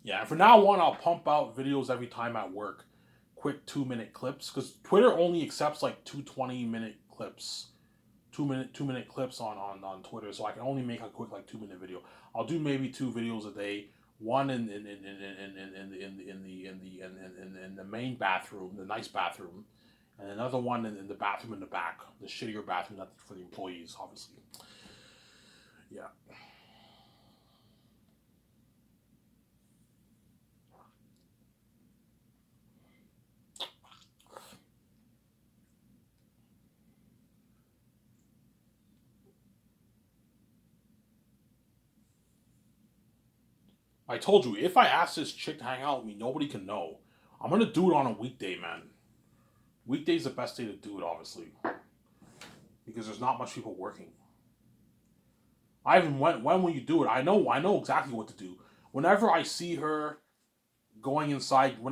Yeah, and from now on, I'll pump out videos every time at work, quick 2 minute clips, because Twitter only accepts like 2 20 minute clips, 2 minute clips on Twitter, so I can only make a quick like 2 minute video. I'll do maybe two videos a day, one in the main bathroom, the nice bathroom, and another one in the bathroom in the back, the shittier bathroom that for the employees, obviously. Yeah. I told you, if I ask this chick to hang out with me, nobody can know. I'm gonna do it on a weekday, man. Weekday's the best day to do it, obviously, because there's not much people working. I even when will you do it? I know exactly what to do. Whenever I see her going inside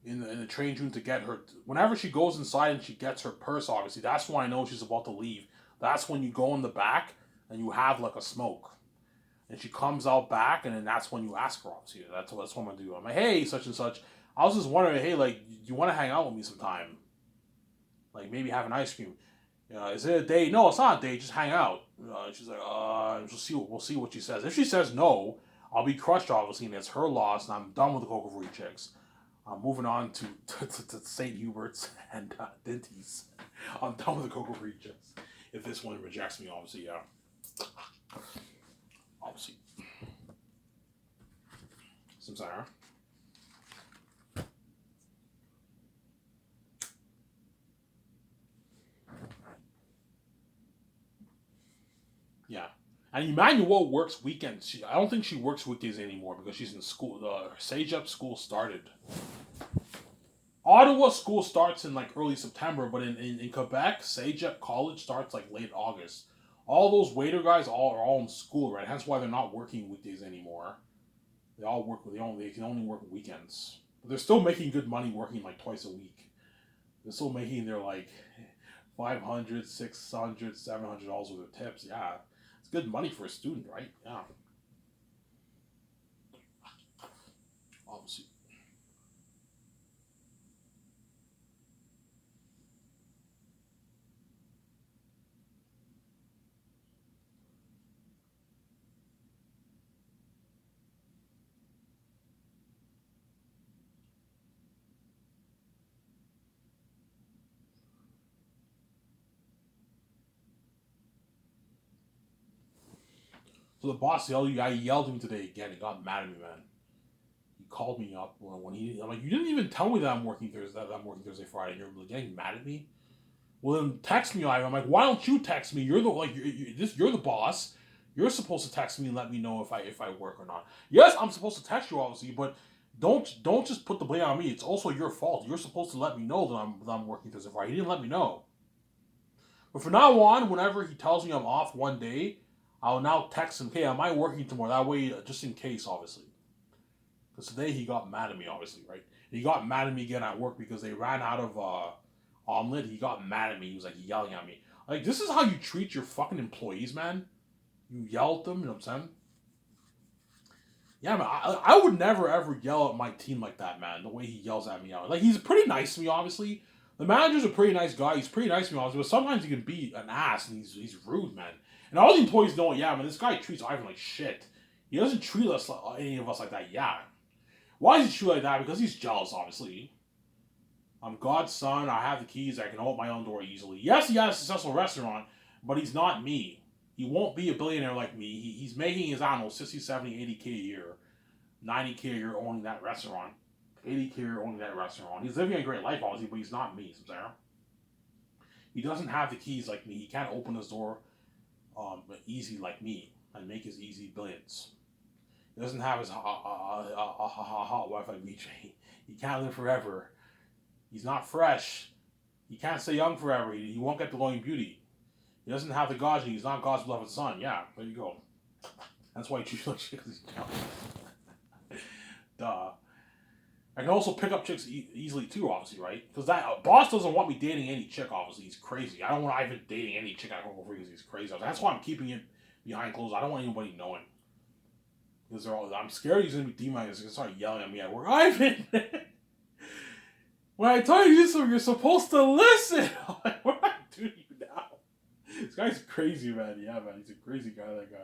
in the train room to get her, whenever she goes inside and she gets her purse, obviously, that's when I know she's about to leave. That's when you go in the back and you have like a smoke. And she comes out back, and then that's when you ask her, obviously. That's what I'm gonna do. I'm like, hey, such and such. I was just wondering, hey, like, you want to hang out with me sometime? Like, maybe have an ice cream. Is it a date? No, it's not a date. Just hang out. She's like, we'll see what she says. If she says no, I'll be crushed, obviously, and it's her loss, and I'm done with the Coca Free chicks. I'm moving on to St. Hubert's and Dinty's. I'm done with the Coca Free chicks. If this one rejects me, obviously, yeah. Obviously. Some Sarah. Yeah. And Emmanuel works weekends. I don't think she works weekdays anymore because she's in school. The Sage school started. Ottawa school starts in like early September, but in Quebec, Sage College starts like late August. All those waiter guys are all in school, right? Hence why they're not working weekdays anymore. They all work. They can only work weekends. But they're still making good money working like twice a week. They're still making their like 500, 600, $700 worth of tips. Yeah, it's good money for a student, right? Yeah, obviously. So the boss yelled at me today again. He got mad at me, man. He called me up when he. I'm like, you didn't even tell me that I'm working Thursday. That I'm working Thursday, Friday. And you're getting mad at me. Well, then text me. I'm like, why don't you text me? You're the you're the boss. You're supposed to text me and let me know if I work or not. Yes, I'm supposed to text you obviously, but don't just put the blame on me. It's also your fault. You're supposed to let me know that I'm working Thursday, Friday. He didn't let me know. But from now on, whenever he tells me I'm off one day, I'll now text him, "Hey, am I working tomorrow?" That way, just in case, obviously. Because today he got mad at me, obviously, right? He got mad at me again at work because they ran out of omelet. He got mad at me. He was like yelling at me. Like, this is how you treat your fucking employees, man. You yell at them. You know what I'm saying? Yeah, man. I would never ever yell at my team like that, man. The way he yells at me out. Like, he's pretty nice to me, obviously. The manager's a pretty nice guy. He's pretty nice to me, obviously. But sometimes he can be an ass and he's rude, man. And all the employees know, yeah, man. This guy treats Ivan like shit. He doesn't treat us any of us like that. Yeah. Why is he treated like that? Because he's jealous, obviously. I'm God's son. I have the keys. I can open my own door easily. Yes, he has a successful restaurant, but he's not me. He won't be a billionaire like me. He's making his, I don't know, 60, 70, 80K a year, 90K a year owning that restaurant, 80K a year owning that restaurant. He's living a great life, obviously, but he's not me, Sarah. He doesn't have the keys like me. He can't open his door easy like me and make his easy billions. He doesn't have his hot Wi-Fi reach. He can't live forever. He's not fresh. He can't stay young forever. He won't get the glowing beauty. He doesn't have the Gaji. He's not God's beloved son. Yeah, there you go. That's why he treats like shit because he's jealous. Duh. I can also pick up chicks easily too, obviously, right? Because that boss doesn't want me dating any chick. Obviously, he's crazy. I don't want Ivan dating any chick at home because he's crazy. That's why I'm keeping it behind closed. I don't want anybody knowing. Because I'm scared he's gonna be demonized. He's gonna start yelling at me at work. Ivan, when I tell you this, you're supposed to listen. I'm like, what do I do to you now? This guy's crazy, man. Yeah, man, he's a crazy guy. That guy.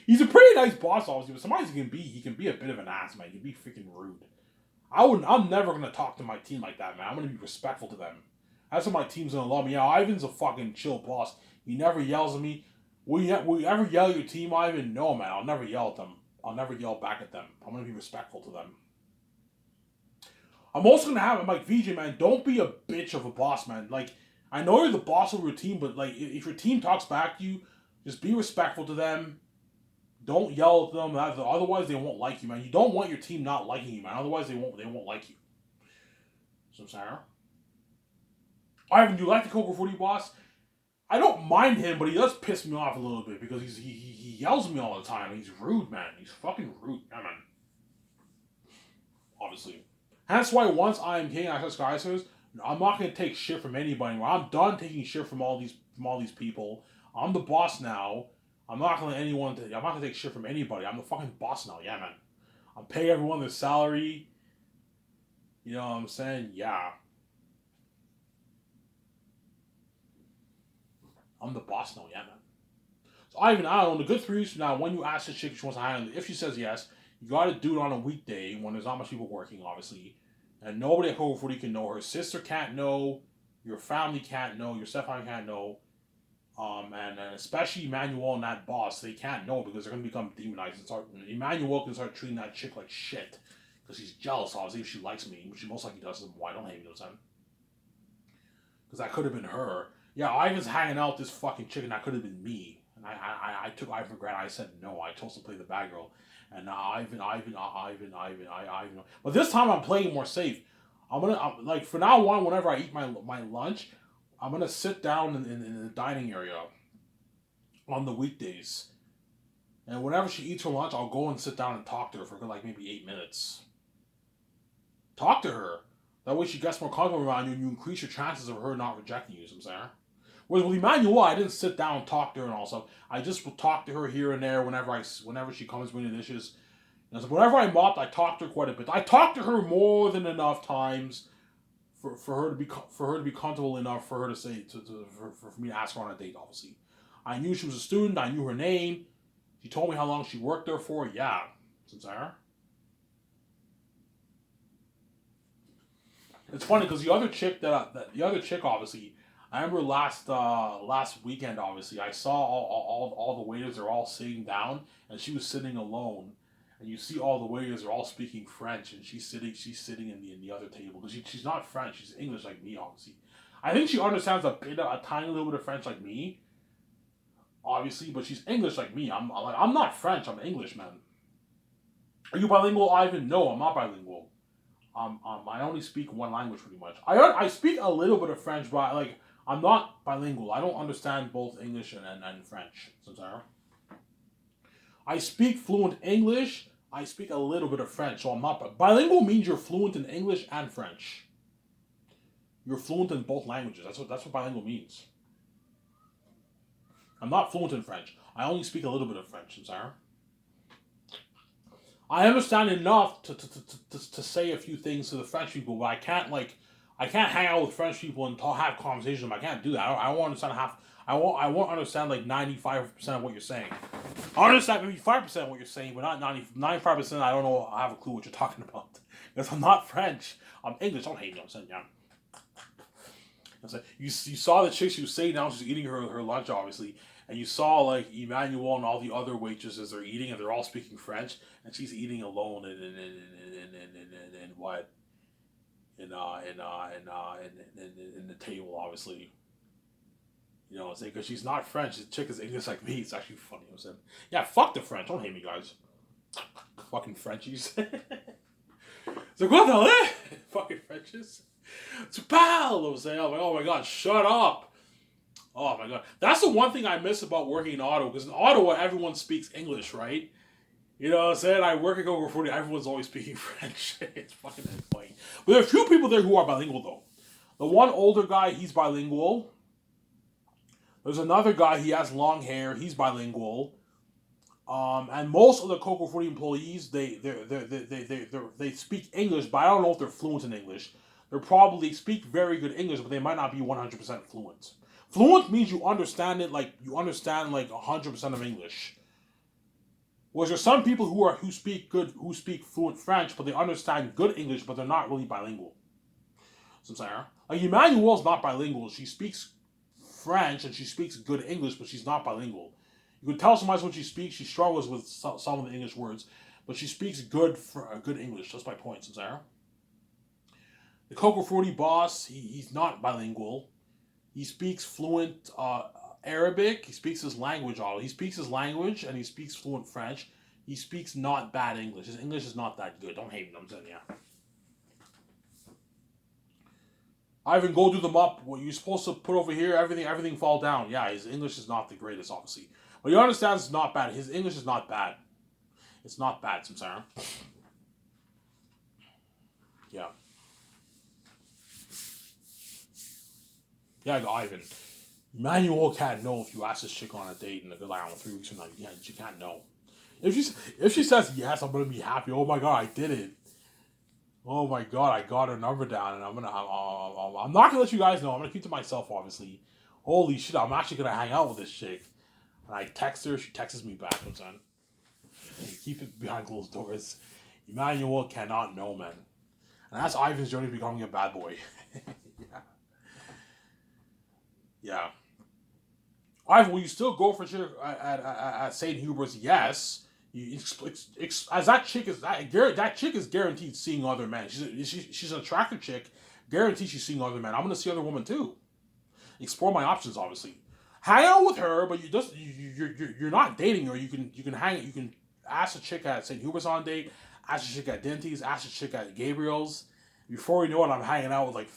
He's a pretty nice boss, obviously, but sometimes he can be a bit of an ass, man. He can be freaking rude. I'm never gonna talk to my team like that, man. I'm gonna be respectful to them. That's what my team's gonna love me. Yeah, Ivan's a fucking chill boss. He never yells at me. Will you ever yell at your team, Ivan? No, man. I'll never yell at them. I'll never yell back at them. I'm gonna be respectful to them. I'm also gonna have I'm like VJ, man. Don't be a bitch of a boss, man. Like I know you're the boss of your team, but like if your team talks back to you, just be respectful to them. Don't yell at them. Otherwise, they won't like you, man. You don't want your team not liking you, man. Otherwise, they won't like you. So I'm saying, Ivan, do you like the Coco Footy boss? I don't mind him, but he does piss me off a little bit because he yells at me all the time. He's rude, man. He's fucking rude, yeah, man. Obviously, and that's why once I'm king, I said Skysers, I'm not gonna take shit from anybody anymore. I'm done taking shit from all these people. I'm the boss now. I'm not gonna let anyone. I'm not gonna take shit from anybody. I'm the fucking boss now. Yeah, man. I'm paying everyone their salary. You know what I'm saying? Yeah. I'm the boss now. Yeah, man. So I don't know. The good for you now. When you ask the chick if she wants to hang, if she says yes, you got to do it on a weekday when there's not much people working, obviously, and nobody at Coco Footy can know. Her sister can't know. Your family can't know. Your stepfather can't know. And especially Emmanuel and that boss, they can't know because they're going to become demonized. Emmanuel can start treating that chick like shit because he's jealous, obviously, if she likes me, which she most likely does. Why don't hate me those time? Because that could have been her. Yeah, Ivan's hanging out with this fucking chick, and that could have been me. And I took Ivan for granted. I said no. I chose to play the bad girl. And Ivan. But this time I'm playing more safe. Like, for now on, whenever I eat my lunch, I'm gonna sit down in the dining area on the weekdays, and whenever she eats her lunch, I'll go and sit down and talk to her for like maybe 8 minutes. Talk to her. That way she gets more comfortable around you, and you increase your chances of her not rejecting you. I'm saying. Whereas with Emmanuel, I didn't sit down and talk to her and all stuff. I just would talk to her here and there whenever she comes bringing the dishes. And so whenever I mopped, I talked to her quite a bit. I talked to her more than enough times for her to be comfortable enough for her to say for me to ask her on a date. Obviously, I knew she was a student. I knew her name. She told me how long she worked there for. Yeah, sincere. It's funny because the other chick obviously, I remember last weekend obviously I saw all the waiters are all sitting down and she was sitting alone. And you see all the waiters are all speaking French, and she's sitting in the other table because she's not French, she's English like me, obviously. I think she understands a tiny little bit of French like me, obviously, but she's English like me. I'm not French, I'm English, man. Are you bilingual, Ivan? No, I'm not bilingual. I only speak one language pretty much. I speak a little bit of French, but like I'm not bilingual. I don't understand both English and French. Sincere. I speak fluent English. I speak a little bit of French, so I'm not bilingual. Means you're fluent in English and French. You're fluent in both languages. That's what bilingual means. I'm not fluent in French. I only speak a little bit of French, Sarah. I understand enough to say a few things to the French people, but I can't hang out with French people and have conversations. I can't do that. I won't understand half. I won't understand like 95% of what you're saying. I understand maybe 5% of what you're saying, but not 95%. I don't know. I have a clue what you're talking about because I'm not French. I'm English. Don't hate me. I'm saying yeah. You saw the chick she was sitting down. She's eating her lunch, obviously, and you saw like Emmanuel and all the other waitresses are eating, and they're all speaking French, and she's eating alone and what in the table, obviously. You know what I'm saying? Because she's not French. The chick is English like me. It's actually funny. I'm saying, yeah, fuck the French. Don't hate me, guys. Fucking Frenchies. So what the hell? Fucking Frenchies. Tu parles! I'm saying, oh my god, shut up. Oh my god. That's the one thing I miss about working in Ottawa. Because in Ottawa, everyone speaks English, right? You know what I'm saying? I work at Coco Footy. Everyone's always speaking French. It's fucking annoying. But there are a few people there who are bilingual, though. The one older guy, he's bilingual. There's another guy, he has long hair, he's bilingual. And most of the Coco Frutti employees, they speak English, but I don't know if they're fluent in English. They speak very good English, but they might not be 100% fluent. Fluent means you understand it, like you understand like 100% of English. Whereas there's some people who speak fluent French, but they understand good English, but they're not really bilingual. So I'm saying, like Emmanuel's not bilingual. She speaks French and she speaks good English, but she's not bilingual. You can tell sometimes when she speaks, she struggles with some of the English words, but she speaks good English. That's my point, Sarah. The Coco Frutti boss, he's not bilingual. He speaks fluent Arabic. He speaks his language. He speaks his language and he speaks fluent French. He speaks not bad English. His English is not that good. Don't hate him. I'm saying, yeah. Ivan, go do them up. What you're supposed to put over here, everything fall down. Yeah, his English is not the greatest, obviously. But you understand it's not bad. His English is not bad. It's not bad, Samsara. Yeah. Yeah, Ivan. Emmanuel can't know if you ask this chick on a date in a good, like, I don't know, 3 weeks from now. Yeah, she can't know. If she says yes, I'm gonna be happy. Oh my god, I did it. Oh my god, I got her number down, and I'm not gonna let you guys know. I'm gonna keep it to myself, obviously. Holy shit, I'm actually gonna hang out with this chick. And I text her, she texts me back, son. Keep it behind closed doors. Emmanuel cannot know, man. And that's Ivan's journey to becoming a bad boy. Yeah. Yeah. Ivan, will you still go for shit at St. Hubert's? Yes. As that chick is guaranteed seeing other men. She's an attractive chick, guaranteed she's seeing other men. I'm gonna see other women too. Explore my options, obviously. Hang out with her, but you're not dating her. You can ask a chick at St. Hubert's on a date, ask a chick at Denty's, ask a chick at Gabriel's. Before you know it, I'm hanging out with like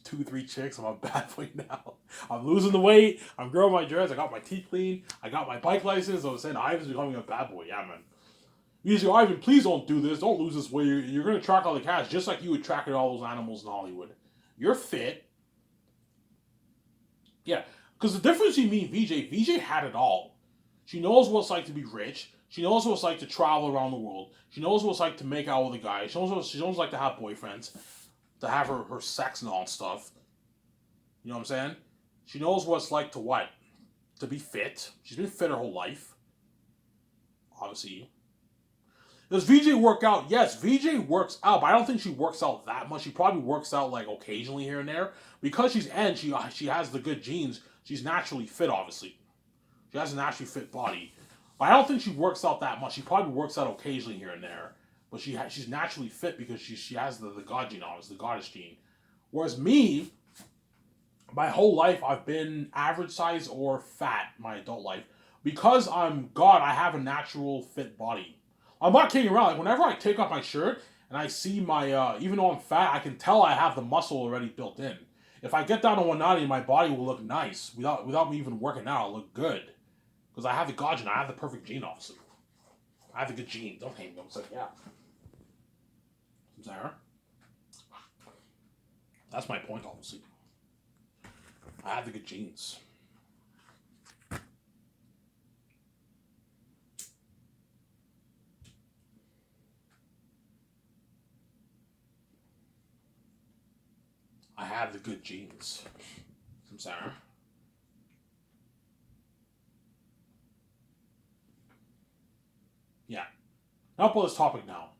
two, three chicks. I'm a bad boy now. I'm losing the weight. I'm growing my dreads. I got my teeth clean. I got my bike license. I was saying Ivan's becoming a bad boy. Yeah, man. Usually, Ivan, please don't do this. Don't lose this weight. You're going to track all the cash just like you would track all those animals in Hollywood. You're fit. Yeah, because the difference between me and VJ had it all. She knows what it's like to be rich. She knows what it's like to travel around the world. She knows what it's like to make out with a guy. She knows what it's like to have boyfriends, to have her sex and all stuff. You know what I'm saying? She knows what it's like to what? To be fit. She's been fit her whole life. Obviously. Does VJ work out? Yes, VJ works out, but I don't think she works out that much. She probably works out like occasionally here and there. Because she has the good genes, she's naturally fit, obviously. She has a naturally fit body. But I don't think she works out that much. She probably works out occasionally here and there. But she's naturally fit because she has the God gene, obviously, the goddess gene. Whereas me, my whole life I've been average size or fat, my adult life. Because I'm God, I have a natural fit body. I'm not kidding around. Like whenever I take off my shirt and I see my, even though I'm fat, I can tell I have the muscle already built in. If I get down to 190, my body will look nice without me even working out. I'll look good because I have the God gene. I have the perfect gene, obviously. I have the good gene. Don't hate me. I'm saying, yeah. Sarah. That's my point, obviously. I have the good genes. I have the good genes. Sarah. Yeah. Up on this topic now.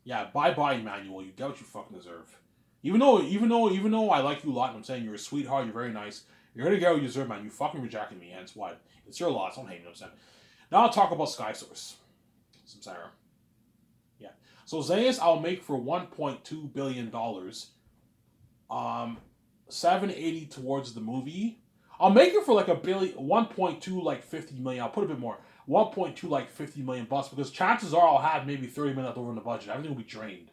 Yeah, bye, Emmanuel. You get what you fucking deserve. Even though I like you a lot, and I'm saying you're a sweetheart, you're very nice. You're gonna get what you deserve, man. You fucking rejected me, hence why. It's your loss. Don't hate me. I'm saying. Now I'll talk about SkySource. Sarah. Yeah. So Zayas, I'll make for $1.2 billion. 780 towards the movie. I'll make it for like 1.2 like 50 million. I'll put a bit more. 1.2 like 50 million bucks because chances are I'll have maybe 30 million left over in the budget. Everything will be drained.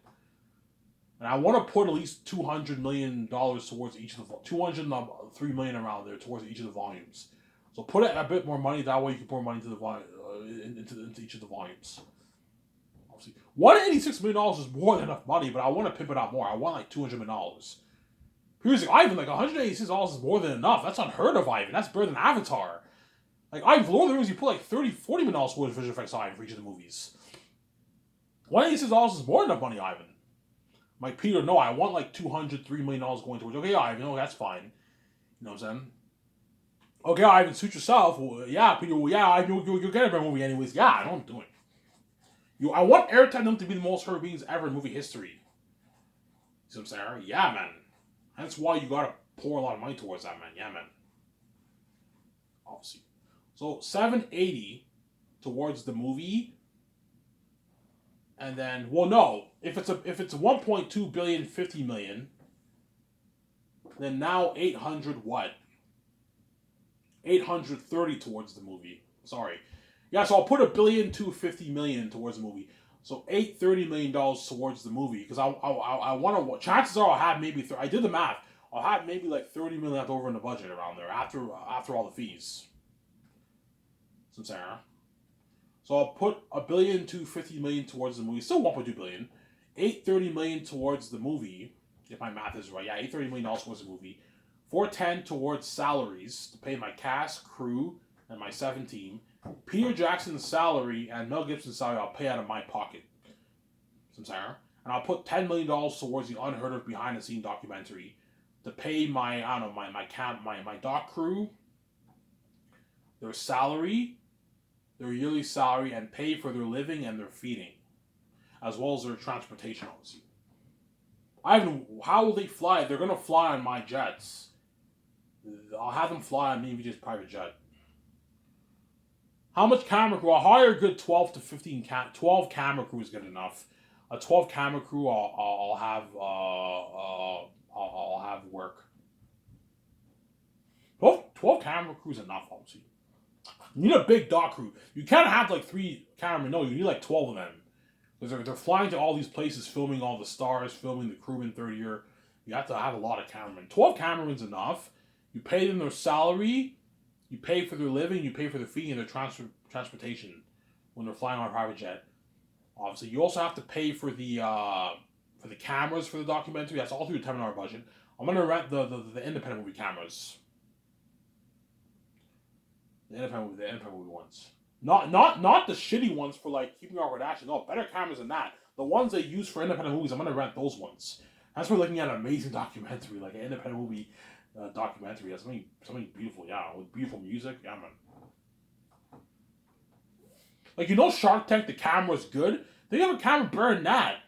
And I want to put at least $200 million towards each of the 203 million around there towards each of the volumes. So put a bit more money that way you can pour money into into each of the volumes. Obviously, $186 million is more than enough money, but I want to pimp it out more. I want like $200 million. Here's like Ivan, like $186 is more than enough. That's unheard of, Ivan. That's better than Avatar. Like, Ivan, for Lord of the Rings, you put like $30-40 million towards visual effects on for each of the movies. $186 is more than enough money, Ivan. I'm like, Peter, no, I want like $200-3 million going towards. Okay, Ivan, no, that's fine. You know what I'm saying? Okay, Ivan, suit yourself. Well, yeah, Peter, well, yeah, Ivan, you'll get a better movie anyways. Yeah, I know what I'm doing. I want Eric Tatum to be the most heard beings ever in movie history. See what I'm saying? Yeah, man. That's why you gotta pour a lot of money towards that, man. Yeah, man. Obviously. So 780 towards the movie, and then no, if it's 1.2 billion, 50 million, then now 800 what? 830 towards the movie. Sorry. Yeah, so I'll put $1,250,000,000 towards the movie. So $830 million towards the movie because I want to. Chances are I'll have maybe. I did the math. I'll have maybe like 30 million left over in the budget around there after all the fees. Some Sarah. So I'll put $1,250,000,000 towards the movie. Still 1.2 billion. $830 million towards the movie. If my math is right, yeah, $830 million towards the movie. $410 towards salaries to pay my cast, crew, and my 7 team. Peter Jackson's salary and Mel Gibson's salary I'll pay out of my pocket. Some Sarah. And I'll put $10 million towards the unheard of behind the scene documentary to pay my my doc crew, their salary, their yearly salary, and pay for their living and their feeding, as well as their transportation, obviously. How will they fly? They're gonna fly on my jets. I'll have them fly on maybe just private jet. How much camera crew? I'll hire a good 12 to 15 12 camera crew is good enough. A 12 camera crew I'll have work. 12 camera crew is enough, obviously. You need a big dock crew. You can't have like 3 cameramen. No, you need like 12 of them. Because they're flying to all these places, filming all the stars, filming the crewman third year. You have to have a lot of cameramen. 12 cameramen's enough. You pay them their salary. You pay for their living, you pay for their fee and their transportation when they're flying on a private jet. Obviously, you also have to pay for the cameras for the documentary. That's all through the $10 budget. I'm gonna rent the independent movie cameras. The independent movie ones. Not the shitty ones for like Keeping Up with Kardashian. No, better cameras than that. The ones they use for independent movies, I'm gonna rent those ones. That's for looking at an amazing documentary, like an independent movie documentary. That's something beautiful, yeah, with beautiful music, yeah, man. Like, Shark Tank, the camera's good. They have a camera better than that.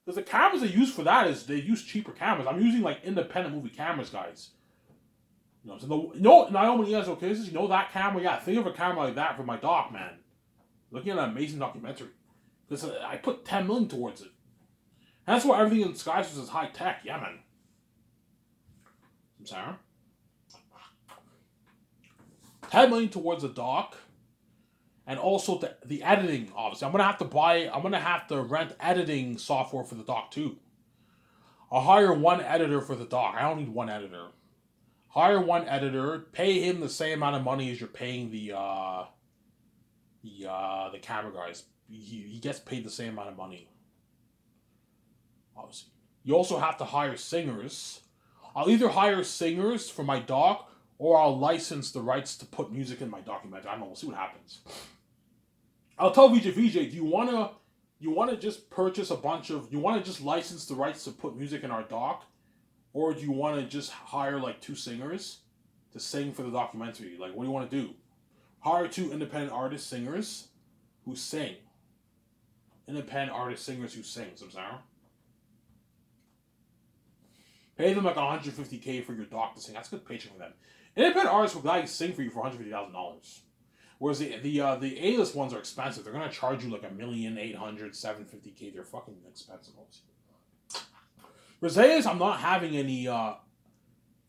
Because the cameras they use for that is they use cheaper cameras. I'm using like independent movie cameras, guys. So Naomi Diaz, okay, that camera, yeah, think of a camera like that for my doc, man. Looking at an amazing documentary. Because I put 10 million towards it. And that's why everything in Skyscraper is high tech, yeah, man. I'm sorry. 10 million towards the doc. And also the editing, obviously. I'm gonna have to rent editing software for the doc too. I'll hire one editor for the doc. I don't need one editor. Hire one editor, pay him the same amount of money as you're paying the camera guys. He gets paid the same amount of money. Obviously. You also have to hire singers. I'll either hire singers for my doc or I'll license the rights to put music in my documentary. I don't know, we'll see what happens. I'll tell VJ, do you wanna just purchase you wanna just license the rights to put music in our doc? Or do you wanna just hire like 2 singers to sing for the documentary? Like, what do you wanna do? Hire 2 independent artist singers who sing. Independent artist singers who sing, I'm sorry. Pay them like $150K for your doc to sing. That's a good paycheck for them. Independent artists will gladly sing for you for $150,000. Whereas the A-list ones are expensive. They're gonna charge you like $1,800,000, $750K. They're fucking expensive. Whereas A-list, I'm not having any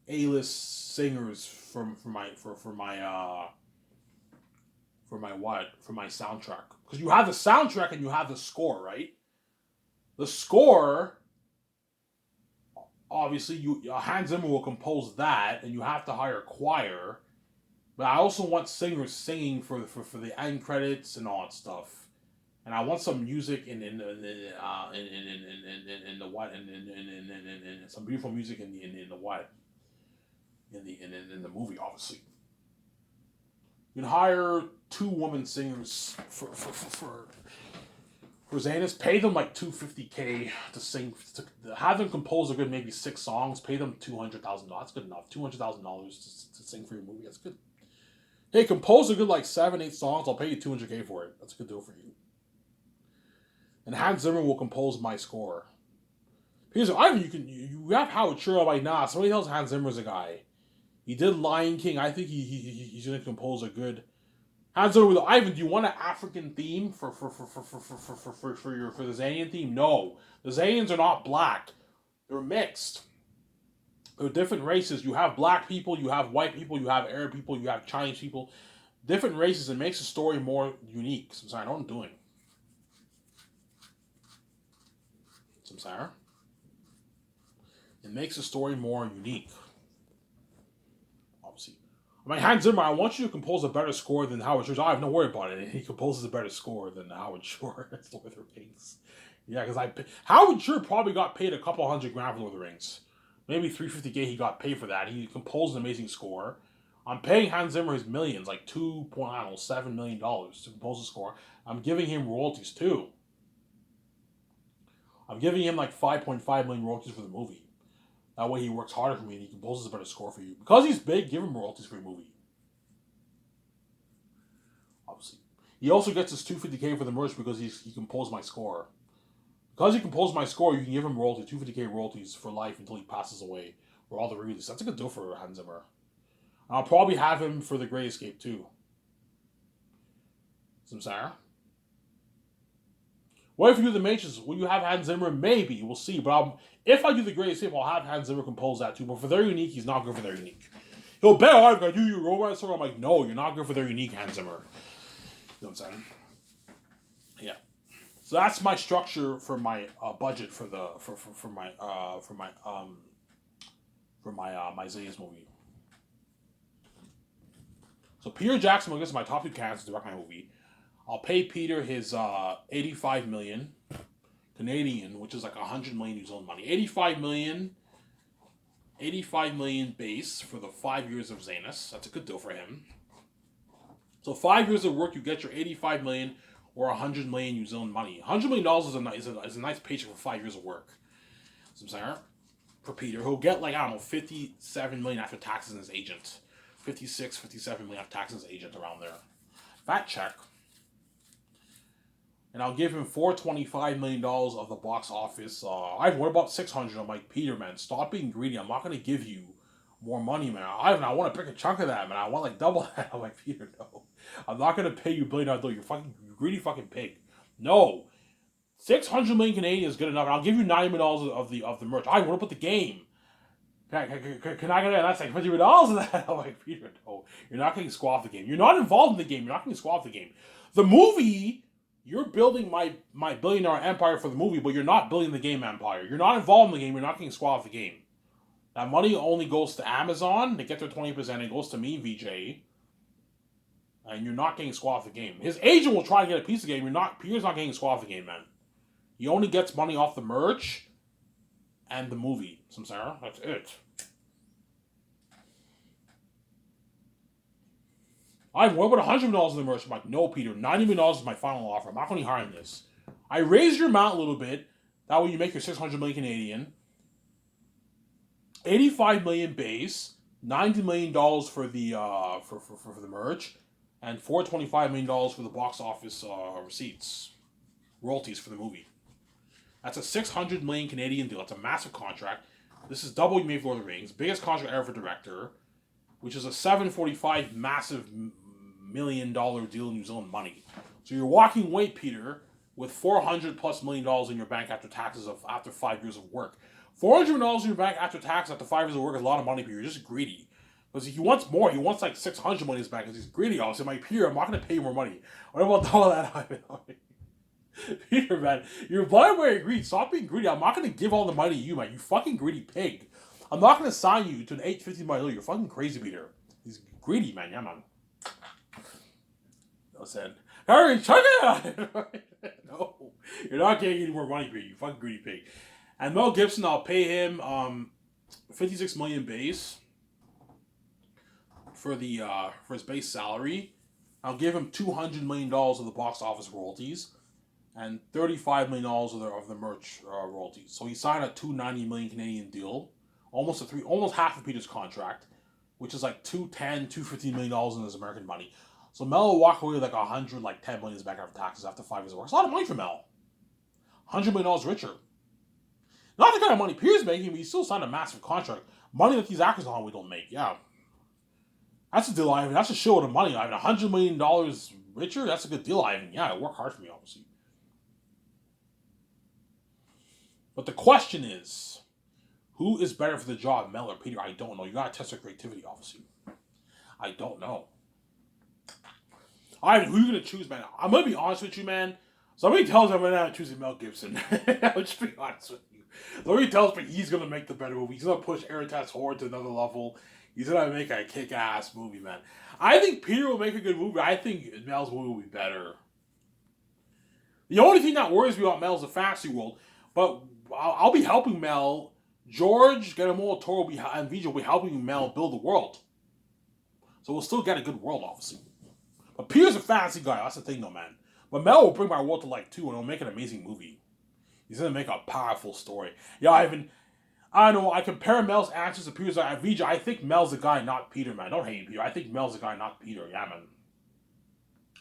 A-list singers for my soundtrack. Because you have the soundtrack and you have the score, right? The score, obviously, Hans Zimmer will compose that, and you have to hire a choir. But I also want singers singing for the end credits and all that stuff, and I want some music in some beautiful music in the movie, obviously. You can hire 2 woman singers for Xanas. Pay them like $250K to sing. To have them compose a good maybe 6 songs. Pay them $200,000. That's good enough. $200,000 to sing for your movie. That's good. Hey, compose a good like 7, 8 songs. I'll pay you $200K for it. That's a good deal for you. And Hans Zimmer will compose my score. Because either you have Howard Shore like somebody else Hans Zimmer's a guy. He did Lion King. I think he's gonna compose a good Hans Zimmer with Ivan. Do you want an African theme for the Zanian theme? No, the Zanians are not black. They're mixed. They're different races. You have black people, you have white people, you have Arab people, you have Chinese people. Different races. It makes the story more unique. Samsara, I know what I'm doing. Samsara. It makes the story more unique. Obviously. I mean, Hans Zimmer, I want you to compose a better score than Howard Shore. I have no worry about it. He composes a better score than Howard Shore. That's Lord of the Rings. Yeah, because Howard Shore probably got paid a couple $100,000 for Lord of the Rings. Maybe $350K he got paid for that. He composed an amazing score. I'm paying Hans Zimmer his millions, like $2.7 million to compose a score. I'm giving him royalties too. I'm giving him like 5.5 million royalties for the movie. That way he works harder for me and he composes a better score for you. Because he's big, give him royalties for your movie. Obviously. He also gets his $250K for the merch because he composed my score. Because he composed my score, you can give him royalties, $250K royalties for life until he passes away. Or all the releases. That's a good deal for Hans Zimmer. And I'll probably have him for The Great Escape too. Samsara? What if you do The Matrix? Will you have Hans Zimmer? Maybe. We'll see. But if I do The Great Escape, I'll have Hans Zimmer compose that too. But for Their Unique, he's not good for Their Unique. He'll bet, oh, I'm going to do your romance song. I'm like, no, you're not good for Their Unique, Hans Zimmer. You know what I'm saying? Yeah. So that's my structure for my budget for my Zayas movie. So Peter Jackson will get my top 2 candidates to direct my movie. I'll pay Peter his 85 million Canadian, which is like 100 million New Zealand money. 85 million base for the 5 years of Xanas. That's a good deal for him. So 5 years of work, you get your 85 million or 100 million New Zealand money. $100 million is a nice paycheck for 5 years of work. So I'm saying, for Peter, he'll get like, I don't know, 57 million after taxes and his agent. 56, 57 million after taxes and his agent around there. That check. And I'll give him $425 million of the box office. What about 600? I'm like, Peter, man, stop being greedy. I'm not going to give you more money, man. I want to pick a chunk of that, man. I want like double that. I'm like, Peter, no. I'm not going to pay you $1 billion. You greedy fucking pig. No. 600 million Canadian is good enough. And I'll give you $90 million of the merch. What about the game? Can I get that? That's like $50 million of that. I'm like, Peter, no. You're not getting squaw off the game. You're not involved in the game. You're not getting squaw off the game. The movie... You're building my billion-dollar empire for the movie, but you're not building the game empire. You're not involved in the game. You're not getting squaw off the game. That money only goes to Amazon. They get their 20%. It goes to me, VJ. And you're not getting squaw off the game. His agent will try to get a piece of the game. Peter's not getting squaw off the game, man. He only gets money off the merch and the movie. Samsara, that's it. What about $100 million in the merch? I'm like, no, Peter, $90 million is my final offer. I'm not going to be hiring this. I raised your amount a little bit. That way you make your 600 million Canadian. 85 million base, $90 million for the for the merch, and $425 million for the box office receipts, royalties for the movie. That's a 600 million Canadian deal. That's a massive contract. This is double you made for Lord of the Rings, biggest contract ever for director, which is a 745 massive $1 million deal in New Zealand money. So you're walking away, Peter, with $400+ million in your bank after taxes after 5 years of work. $400 million in your bank after tax after 5 years of work is a lot of money, Peter. You're just greedy. Because he wants more. He wants like $600 million in his bank because he's greedy. I was like, Peter, I'm not going to pay you more money. What about all that? Peter, man, you're blind where you greed. Stop being greedy. I'm not going to give all the money to you, man. You fucking greedy pig. I'm not going to sign you to an $850 million. You're fucking crazy, Peter. He's greedy, man. Yeah, man. No said. Hurry, check it out. No, you're not getting any more money, Peter. You fucking greedy pig. And Mel Gibson, I'll pay him $56 million base for his base salary. I'll give him $200 million of the box office royalties and $35 million of the merch royalties. So he signed a $290 million Canadian deal, almost half of Peter's contract, which is like $250 million in his American money. So Mel will walk away with like $110 million back after taxes after 5 years of work. It's a lot of money for Mel. $100 million richer. Not the kind of money Peter's making, but he still signed a massive contract. Money that these actors in Hollywood don't make. Yeah. That's a deal, Ivan. That's a shitload of money, Ivan. $100 million richer? That's a good deal, Ivan. Yeah, work hard for me, obviously. But the question is, who is better for the job, Mel or Peter? I don't know. You gotta test their creativity, obviously. I don't know. Ivan, who are you gonna choose, man? I'm gonna be honest with you, man. Somebody tells me I'm gonna choose Mel Gibson. I'll just be honest with you. Somebody tells me he's gonna make the better movie. He's gonna push Eritas Horde to another level. He's gonna make a kick-ass movie, man. I think Peter will make a good movie. I think Mel's movie will be better. The only thing that worries me about Mel is the fantasy world. But I'll be helping Mel. George, Guillermo del Toro, and Vijay will be helping Mel build the world. So we'll still get a good world, obviously. But Peter's a fantasy guy. That's the thing, though, man. But Mel will bring my world to life, too, and he'll make an amazing movie. He's going to make a powerful story. Yeah, I don't know. I compare Mel's answers to Peter's. Vijay, I think Mel's the guy, not Peter, man. Don't hate Peter. I think Mel's the guy, not Peter. Yeah, man.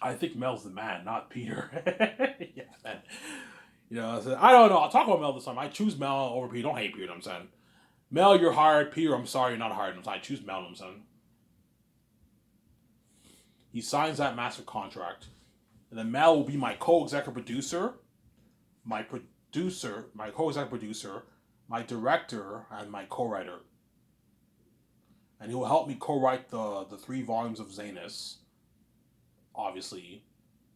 I think Mel's the man, not Peter. Yeah, man. You know, I don't know. I'll talk about Mel this time. I choose Mel over Peter. Don't hate Peter, I'm saying. Mel, you're hired. Peter, I'm sorry, you're not hired. I choose Mel, I'm saying. He signs that massive contract. And then Mel will be my co-executive producer, my co-executive producer, my director, and my co-writer. And he will help me co-write the 3 volumes of Zanus, obviously.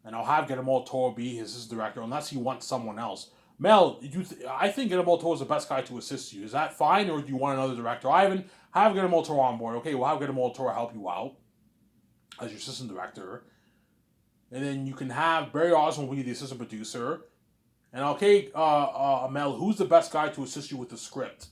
And I'll have Guillermo del Toro be his director, unless he wants someone else. Mel, I think Guillermo del Toro is the best guy to assist you. Is that fine, or do you want another director? Ivan, have Guillermo del Toro on board. Okay, we'll have Guillermo del Toro help you out as your assistant director. And then you can have Barry Osmond be the assistant producer. And okay, Mel, who's the best guy to assist you with the script?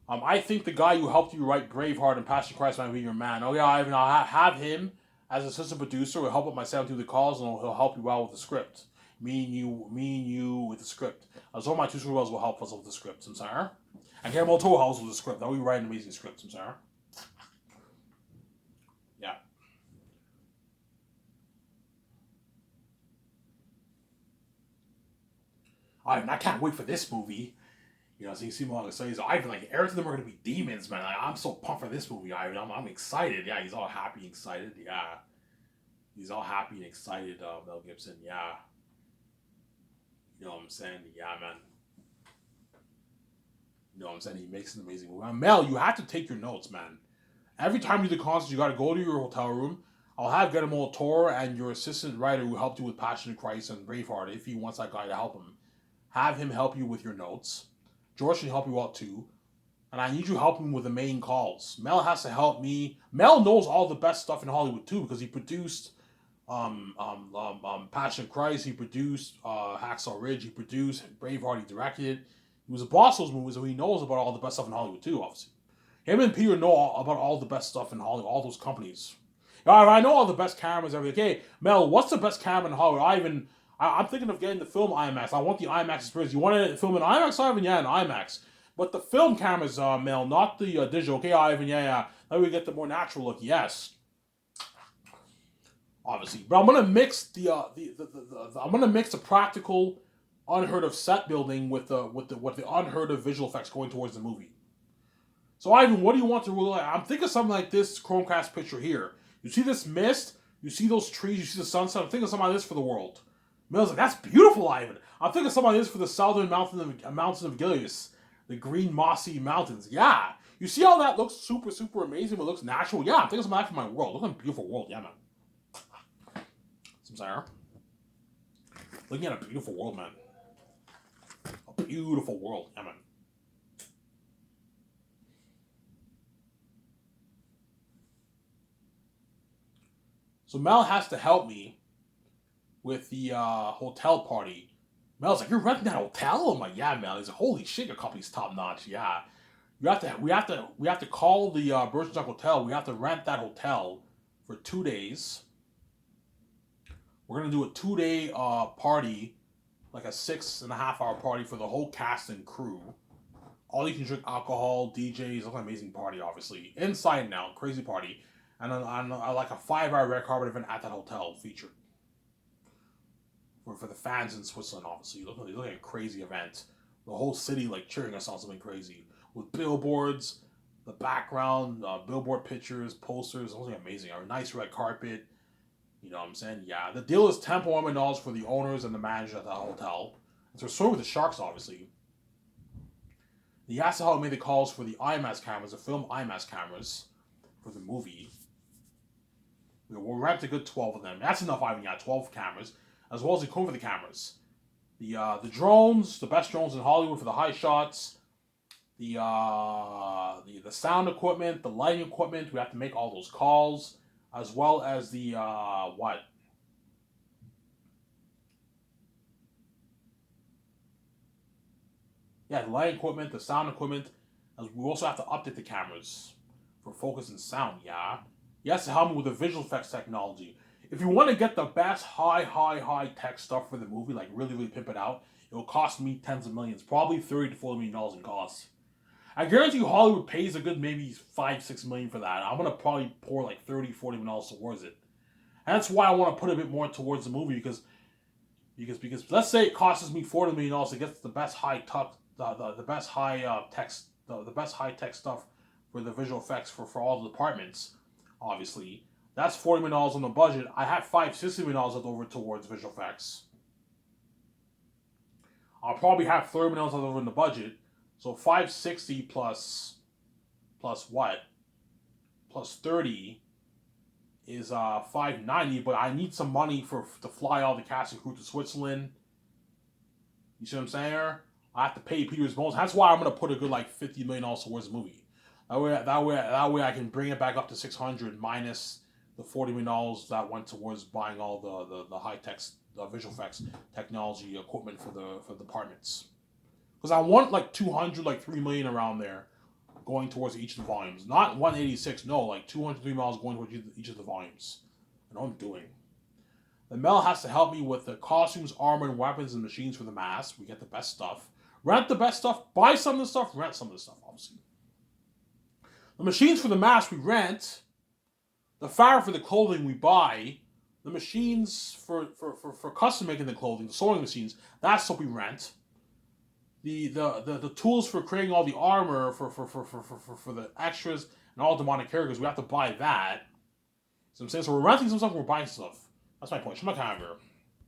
I think the guy who helped you write Braveheart and Passion Christ might be your man. Oh yeah, Ivan, I'll have him as assistant producer. He'll help with my 72 calls, and he'll help you out with the script. Me and you with the script. So my 2 screwballs will help us with the script, I'm sorry. And Guillermo del Toro helps with the script. Now we write an amazing script, I'm sorry. Yeah. I can't wait for this movie. You know, so you see me on the Ivan, like, everything of them are going to be demons, man. Like, I'm so pumped for this movie, Ivan. I'm excited. Yeah, he's all happy and excited. Yeah. He's all happy and excited, Mel Gibson. Yeah. You know what I'm saying? Yeah, man. You know what I'm saying? He makes an amazing movie. Mel, you have to take your notes, man. Every time you do the concert, you got to go to your hotel room. I'll have Guillermo del Toro and your assistant writer who helped you with Passion of Christ and Braveheart, if he wants that guy to help him. Have him help you with your notes. George can help you out too. And I need you to help him with the main calls. Mel has to help me. Mel knows all the best stuff in Hollywood too, because he produced Passion of Christ, he produced Hacksaw Ridge, he produced Braveheart, he directed it. He was a boss of those movies, so he knows about all the best stuff in Hollywood too, obviously. Him and Peter know about all the best stuff in Hollywood, all those companies. I know all the best cameras, everything. Okay, Mel, what's the best camera in Hollywood? I'm thinking of getting the film IMAX. I want the IMAX experience. You want to film in IMAX, Ivan? Yeah, in IMAX. But the film cameras, Mel, not the digital. Okay, Ivan, yeah. Then we get the more natural look, yes. Obviously. But I'm gonna mix I'm gonna mix the practical, unheard of set building with the unheard of visual effects going towards the movie. So Ivan, what do you want to rule out? I'm thinking something like this Chromecast picture here. You see this mist? You see those trees? You see the sunset? I'm thinking something like this for the world. Mel's like, that's beautiful, Ivan. I'm thinking something like this for the southern mountains of Gilead. The green mossy mountains. Yeah. You see how that looks super, super amazing, but looks natural? Yeah, I'm thinking something like that for my world. Look at a beautiful world. Yeah, man. Some Sarah. Looking at a beautiful world, man. A beautiful world. Yeah, man. So Mel has to help me with the hotel party. Mel's like, you're renting that hotel? I'm like, yeah, Mel. He's like, holy shit, your company's top notch. Yeah, we have to call the Birchnock Hotel. We have to rent that hotel for 2 days. We're gonna do a 2 day party, like a 6.5 hour party for the whole cast and crew. All you can drink alcohol, DJs, like an amazing party, obviously. Inside and out, crazy party. And then like a 5 hour red carpet event at that hotel featured. For the fans in Switzerland, obviously. Look like a crazy event. The whole city like cheering us on, something crazy. With billboards, the background, billboard pictures, posters, something amazing. A nice red carpet. You know what I'm saying? Yeah. The deal is $10.1 million for the owners and the manager at the hotel. So we're sort with the Sharks, obviously. The Yasuhara made the calls for the IMAX cameras, the film IMAX cameras, for the movie. We'll rent a good 12 of them. That's enough, Ivan. Yeah, 12 cameras, as well as the equipment for the cameras. The drones, the best drones in Hollywood for the high shots. The sound equipment, the lighting equipment. We have to make all those calls, as well as the what? Yeah, the lighting equipment, the sound equipment. As we also have to update the cameras for focus and sound. Yeah, you have to help me with the visual effects technology. If you want to get the best high tech stuff for the movie, like really pimp it out, it'll cost me tens of millions, probably $30 to $40 million in costs. I guarantee you Hollywood pays a good maybe $5-6 million for that. I'm gonna probably pour like $30-40 million towards it. And that's why I want to put a bit more towards the movie because let's say it costs me $40 million to get the best high tech, the best high tech, the best high tech stuff for the visual effects for all the departments. Obviously, that's $40 million on the budget. I have $60 million left over towards visual effects. I'll probably have $30 million left over in the budget. So 560 plus what? Plus 30 is 590. But I need some money to fly all the cast and crew to Switzerland. You see what I'm saying? I have to pay Peter's bones. That's why I'm gonna put a good like $50 million towards the movie. That way I can bring it back up to 600 minus the $40 million that went towards buying all the high tech visual effects technology equipment for the departments. Because I want like 200, like 3 million around there going towards each of the volumes. Not 186, no, like 203 miles going towards each of the volumes. I know what I'm doing. The Mel has to help me with the costumes, armor, and weapons and machines for the mask. We get the best stuff. Rent the best stuff. Buy some of the stuff. Rent some of the stuff, obviously. The machines for the mask we rent. The fabric for the clothing we buy. The machines for custom making the clothing, the sewing machines, that's what we rent. The tools for creating all the armor for the extras and all demonic characters, we have to buy that. So I'm saying, so we're renting some stuff, we're buying stuff. That's my point. Show my camera.